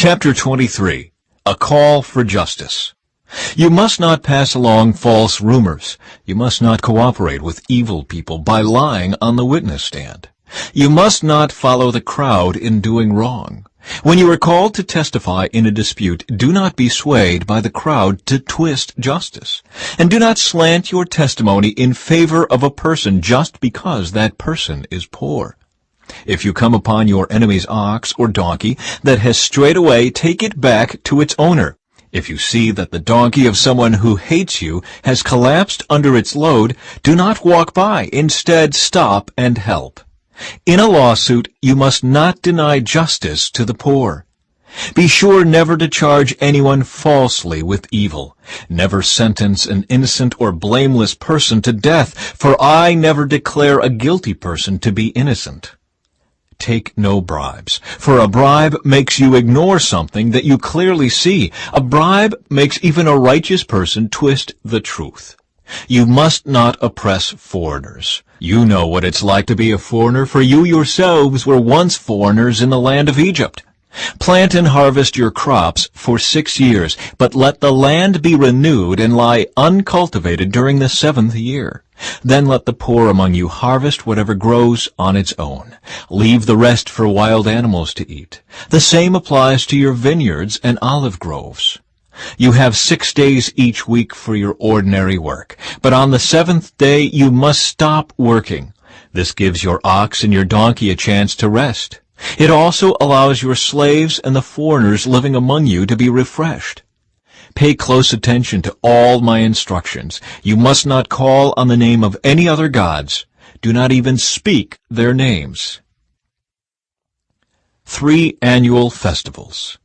Chapter 23. A Call for Justice. You must not pass along false rumors. You must not cooperate with evil people by lying on the witness stand. You must not follow the crowd in doing wrong. When you are called to testify in a dispute, do not be swayed by the crowd to twist justice. And do not slant your testimony in favor of a person just because that person is poor. If you come upon your enemy's ox or donkey that has strayed away, take it back to its owner. If you see that the donkey of someone who hates you has collapsed under its load, do not walk by. Instead, stop and help. In a lawsuit, you must not deny justice to the poor. Be sure never to charge anyone falsely with evil. Never sentence an innocent or blameless person to death, for I never declare a guilty person to be innocent. Take no bribes, for a bribe makes you ignore something that you clearly see. A bribe makes even a righteous person twist the truth. You must not oppress foreigners. You know what it's like to be a foreigner, for you yourselves were once foreigners in the land of Egypt. Plant and harvest your crops for 6 years, but let the land be renewed and lie uncultivated during the 7th year. Then let the poor among you harvest whatever grows on its own. Leave the rest for wild animals to eat. The same applies to your vineyards and olive groves. You have 6 days each week for your ordinary work, but on the 7th day you must stop working. This gives your ox and your donkey a chance to rest. It also allows your slaves and the foreigners living among you to be refreshed. Pay close attention to all my instructions. You must not call on the name of any other gods. Do not even speak their names. 3 annual festivals.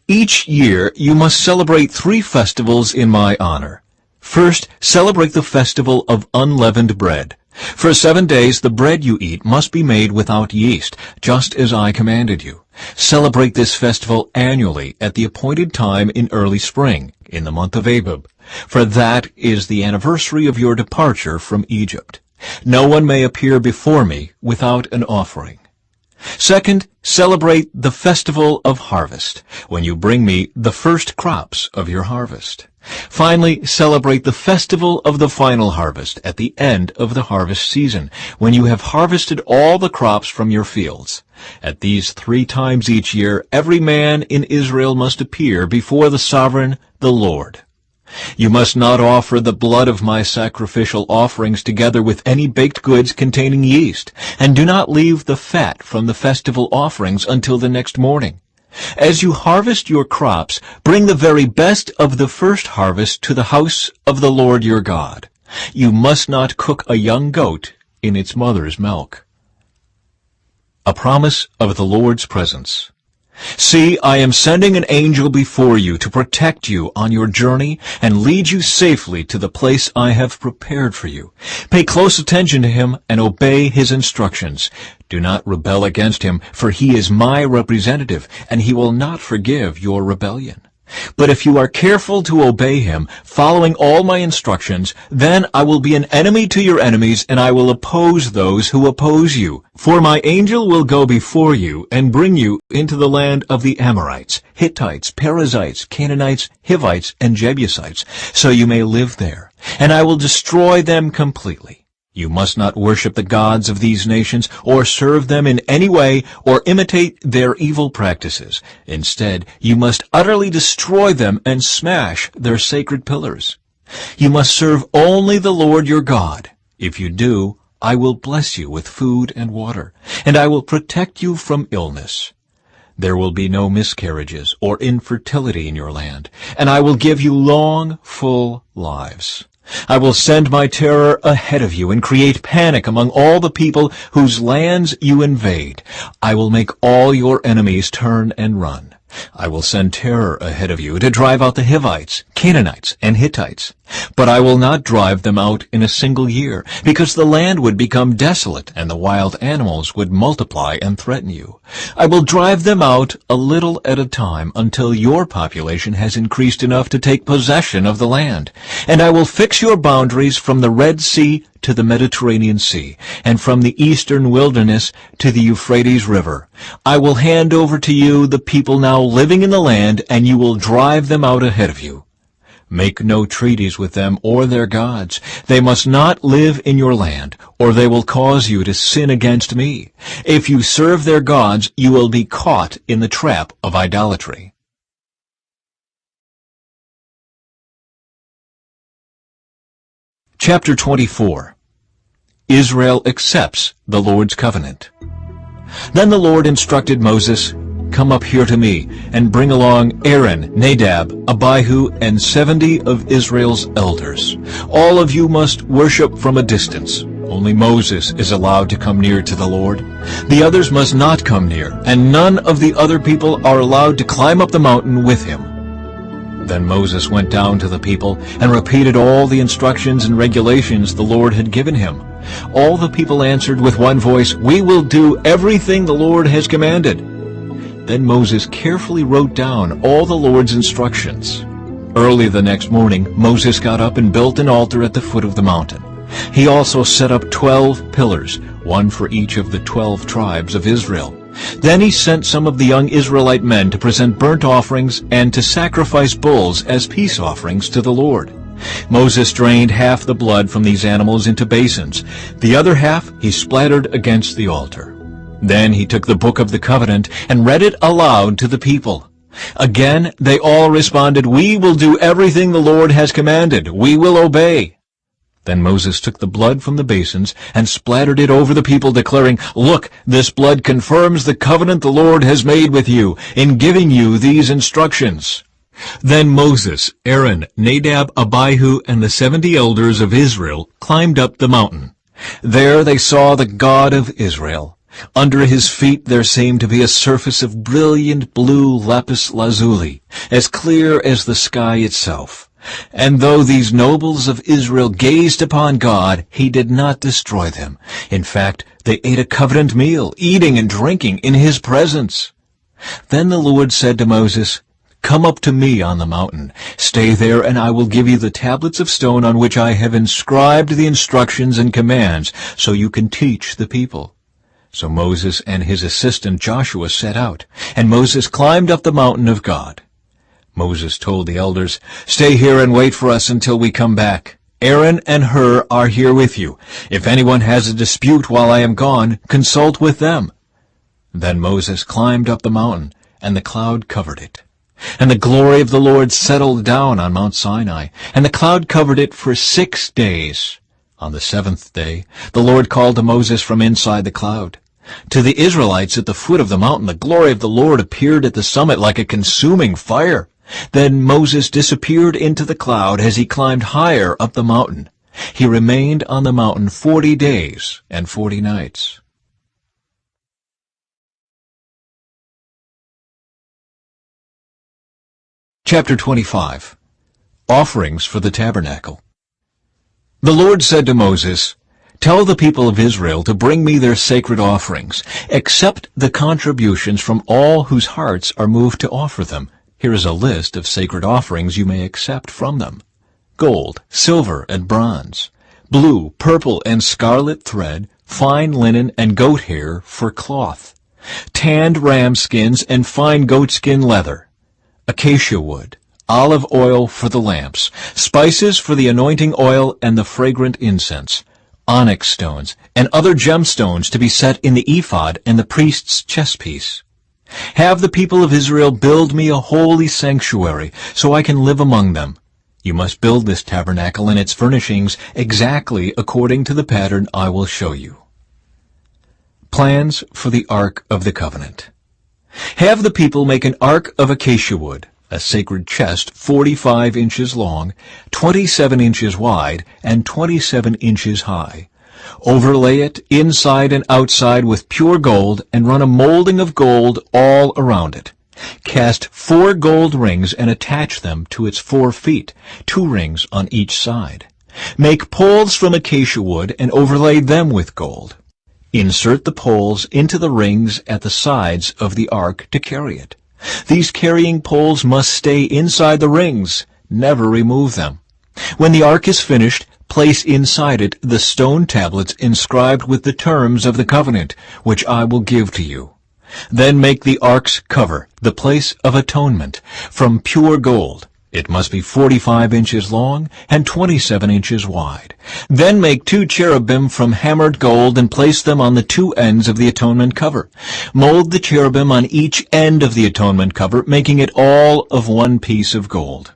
Each year you must celebrate 3 festivals in my honor. First, celebrate the festival of unleavened bread. For 7 days the bread you eat must be made without yeast, just as I commanded you. Celebrate this festival annually at the appointed time in early spring, in the month of Abib, for that is the anniversary of your departure from Egypt. No one may appear before me without an offering. Second, celebrate the festival of harvest, when you bring me the first crops of your harvest. Finally, celebrate the festival of the final harvest at the end of the harvest season, when you have harvested all the crops from your fields. At these 3 times each year, every man in Israel must appear before the sovereign, the Lord. You must not offer the blood of my sacrificial offerings together with any baked goods containing yeast, and do not leave the fat from the festival offerings until the next morning. As you harvest your crops, bring the very best of the first harvest to the house of the Lord your God. You must not cook a young goat in its mother's milk. A promise of the Lord's presence. See, I am sending an angel before you to protect you on your journey and lead you safely to the place I have prepared for you. Pay close attention to him and obey his instructions. Do not rebel against him, for he is my representative, and he will not forgive your rebellion. But if you are careful to obey him, following all my instructions, then I will be an enemy to your enemies, and I will oppose those who oppose you. For my angel will go before you and bring you into the land of the Amorites, Hittites, Perizzites, Canaanites, Hivites, and Jebusites, so you may live there, and I will destroy them completely. You must not worship the gods of these nations, or serve them in any way, or imitate their evil practices. Instead, you must utterly destroy them and smash their sacred pillars. You must serve only the Lord your God. If you do, I will bless you with food and water, and I will protect you from illness. There will be no miscarriages or infertility in your land, and I will give you long, full lives. I will send my terror ahead of you and create panic among all the people whose lands you invade. I will make all your enemies turn and run. I will send terror ahead of you to drive out the Hivites, Canaanites, and Hittites. But I will not drive them out in a single year, because the land would become desolate and the wild animals would multiply and threaten you. I will drive them out a little at a time until your population has increased enough to take possession of the land. And I will fix your boundaries from the Red Sea to the Mediterranean Sea, and from the eastern wilderness to the Euphrates River. I will hand over to you the people now living in the land, and you will drive them out ahead of you. Make no treaties with them or their gods. They must not live in your land, or they will cause you to sin against me. If you serve their gods, you will be caught in the trap of idolatry. Chapter 24. Israel accepts the Lord's covenant. Then the Lord instructed Moses, "Come up here to me, and bring along Aaron, Nadab, Abihu, and 70 of Israel's elders. All of you must worship from a distance. Only Moses is allowed to come near to the Lord. The others must not come near, and none of the other people are allowed to climb up the mountain with him." Then Moses went down to the people and repeated all the instructions and regulations the Lord had given him. All the people answered with one voice, "We will do everything the Lord has commanded." Then Moses carefully wrote down all the Lord's instructions. Early the next morning, Moses got up and built an altar at the foot of the mountain. He also set up 12 pillars, one for each of the 12 tribes of Israel. Then he sent some of the young Israelite men to present burnt offerings and to sacrifice bulls as peace offerings to the Lord. Moses drained half the blood from these animals into basins. The other half he splattered against the altar. Then he took the book of the covenant and read it aloud to the people. Again they all responded, "We will do everything the Lord has commanded. We will obey." Then Moses took the blood from the basins and splattered it over the people, declaring, "Look, this blood confirms the covenant the Lord has made with you in giving you these instructions." Then Moses, Aaron, Nadab, Abihu, and the 70 elders of Israel climbed up the mountain. There they saw the God of Israel. Under his feet there seemed to be a surface of brilliant blue lapis lazuli, as clear as the sky itself. And though these nobles of Israel gazed upon God, he did not destroy them. In fact, they ate a covenant meal, eating and drinking in his presence. Then the Lord said to Moses, "Come up to me on the mountain. Stay there, and I will give you the tablets of stone on which I have inscribed the instructions and commands, so you can teach the people." So Moses and his assistant Joshua set out, and Moses climbed up the mountain of God. Moses told the elders, "Stay here and wait for us until we come back. Aaron and Hur are here with you. If anyone has a dispute while I am gone, consult with them." Then Moses climbed up the mountain, and the cloud covered it. And the glory of the Lord settled down on Mount Sinai, and the cloud covered it for 6 days. On the 7th day, the Lord called to Moses from inside the cloud. To the Israelites at the foot of the mountain, the glory of the Lord appeared at the summit like a consuming fire. Then Moses disappeared into the cloud as he climbed higher up the mountain. He remained on the mountain 40 days and 40 nights. Chapter 25. Offerings for the Tabernacle. The Lord said to Moses, "Tell the people of Israel to bring me their sacred offerings. Accept the contributions from all whose hearts are moved to offer them." Here is a list of sacred offerings you may accept from them: gold, silver, and bronze, blue, purple, and scarlet thread, fine linen and goat hair for cloth, tanned ram skins and fine goatskin leather, acacia wood, olive oil for the lamps, spices for the anointing oil and the fragrant incense, onyx stones, and other gemstones to be set in the ephod and the priest's chestpiece. Have the people of Israel build me a holy sanctuary, so I can live among them. You must build this tabernacle and its furnishings exactly according to the pattern I will show you. Plans for the Ark of the Covenant. Have the people make an ark of acacia wood, a sacred chest 45 inches long, 27 inches wide, and 27 inches high. Overlay it inside and outside with pure gold, and run a molding of gold all around it. Cast 4 gold rings and attach them to its 4 feet, 2 rings on each side. Make poles from acacia wood and overlay them with gold. Insert the poles into the rings at the sides of the ark to carry it. These carrying poles must stay inside the rings. Never remove them. When the ark is finished, place inside it the stone tablets inscribed with the terms of the covenant, which I will give to you. Then make the ark's cover, the place of atonement, from pure gold. It must be 45 inches long and 27 inches wide. Then make 2 cherubim from hammered gold and place them on the 2 ends of the atonement cover. Mold the cherubim on each end of the atonement cover, making it all of one piece of gold.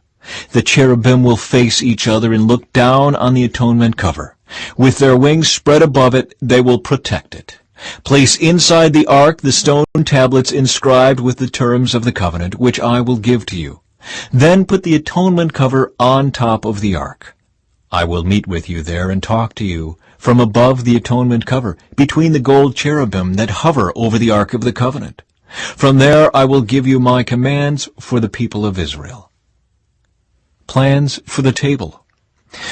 The cherubim will face each other and look down on the atonement cover. With their wings spread above it, they will protect it. Place inside the ark the stone tablets inscribed with the terms of the covenant, which I will give to you. Then put the atonement cover on top of the ark. I will meet with you there and talk to you from above the atonement cover, between the gold cherubim that hover over the ark of the covenant. From there I will give you my commands for the people of Israel. Plans for the table.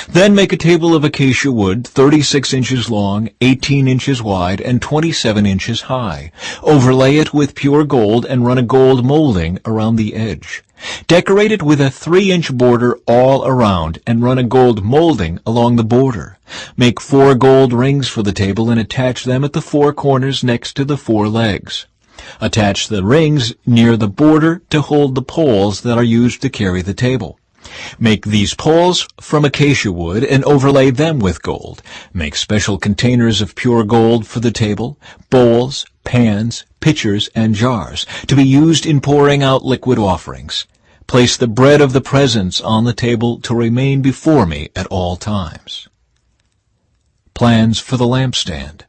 Then make a table of acacia wood, 36 inches long, 18 inches wide, and 27 inches high. Overlay it with pure gold and run a gold molding around the edge. Decorate it with a 3-inch border all around and run a gold molding along the border. Make 4 gold rings for the table and attach them at the 4 corners next to the 4 legs. Attach the rings near the border to hold the poles that are used to carry the table. Make these poles from acacia wood and overlay them with gold. Make special containers of pure gold for the table, bowls, pans, pitchers, and jars, to be used in pouring out liquid offerings. Place the bread of the presence on the table to remain before me at all times. Plans for the lampstand.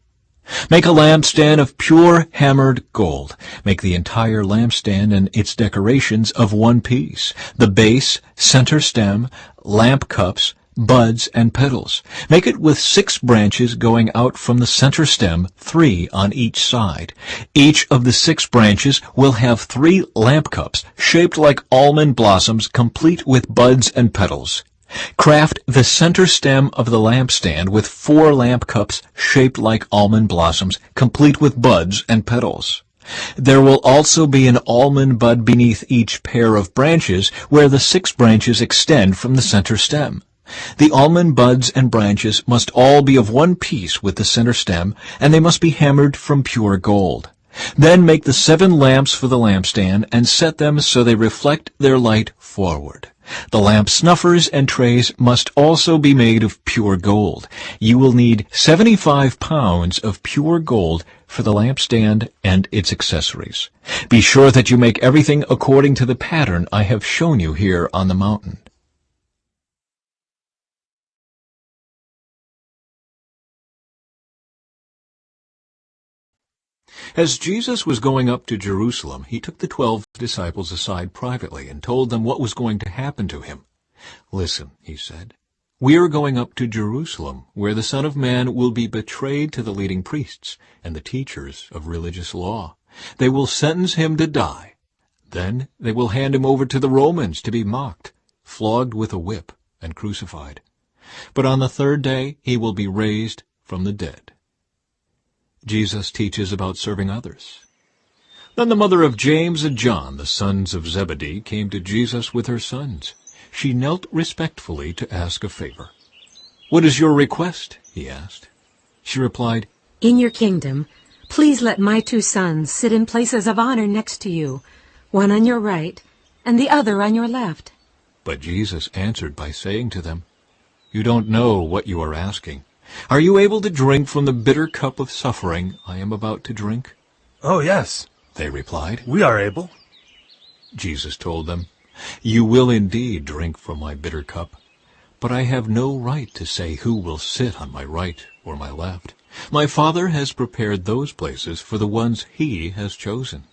Make a lampstand of pure hammered gold. Make the entire lampstand and its decorations of one piece: the base, center stem, lamp cups, buds, and petals. Make it with 6 branches going out from the center stem, 3 on each side. Each of the 6 branches will have 3 lamp cups shaped like almond blossoms, complete with buds and petals. Craft the center stem of the lampstand with 4 lamp cups shaped like almond blossoms, complete with buds and petals. There will also be an almond bud beneath each pair of branches, where the 6 branches extend from the center stem. The almond buds and branches must all be of one piece with the center stem, and they must be hammered from pure gold. Then make the 7 lamps for the lampstand and set them so they reflect their light forward. The lamp snuffers and trays must also be made of pure gold. You will need 75 pounds of pure gold for the lampstand and its accessories. Be sure that you make everything according to the pattern I have shown you here on the mountain. As Jesus was going up to Jerusalem, he took the 12 disciples aside privately and told them what was going to happen to him. "Listen," he said, "we are going up to Jerusalem, where the Son of Man will be betrayed to the leading priests and the teachers of religious law. They will sentence him to die. Then they will hand him over to the Romans to be mocked, flogged with a whip, and crucified. But on the 3rd day he will be raised from the dead." Jesus teaches about serving others. Then the mother of James and John, the sons of Zebedee, came to Jesus with her sons. She knelt respectfully to ask a favor. "What is your request?" he asked. She replied, "In your kingdom, please let my 2 sons sit in places of honor next to you, one on your right and the other on your left." But Jesus answered by saying to them, "You don't know what you are asking. Are you able to drink from the bitter cup of suffering I am about to drink?" "Oh, yes," they replied. "we are able." Jesus told them, "You will indeed drink from my bitter cup, but I have no right to say who will sit on my right or my left. My Father has prepared those places for the ones he has chosen."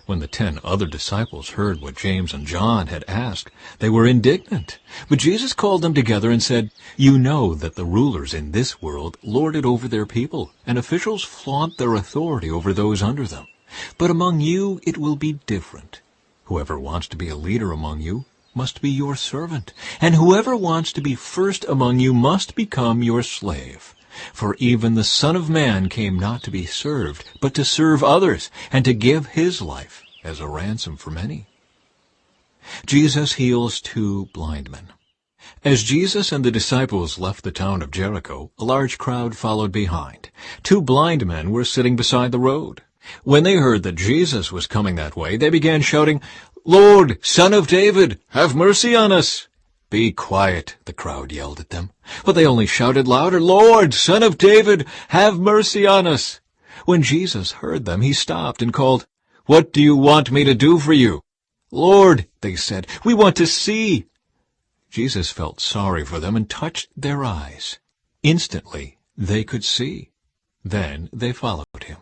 When the 10 other disciples heard what James and John had asked, they were indignant. But Jesus called them together and said, "You know that the rulers in this world lord it over their people, and officials flaunt their authority over those under them. But among you it will be different. Whoever wants to be a leader among you must be your servant, and whoever wants to be first among you must become your slave. For even the Son of Man came not to be served, but to serve others, and to give his life as a ransom for many." Jesus heals 2 blind men. As Jesus and the disciples left the town of Jericho, a large crowd followed behind. 2 blind men were sitting beside the road. When they heard that Jesus was coming that way, they began shouting, "Lord, Son of David, have mercy on us!" "Be quiet," the crowd yelled at them. But they only shouted louder, "Lord, Son of David, have mercy on us!" When Jesus heard them, he stopped and called, "What do you want me to do for you?" "Lord," they said, "we want to see." Jesus felt sorry for them and touched their eyes. Instantly they could see. Then they followed him.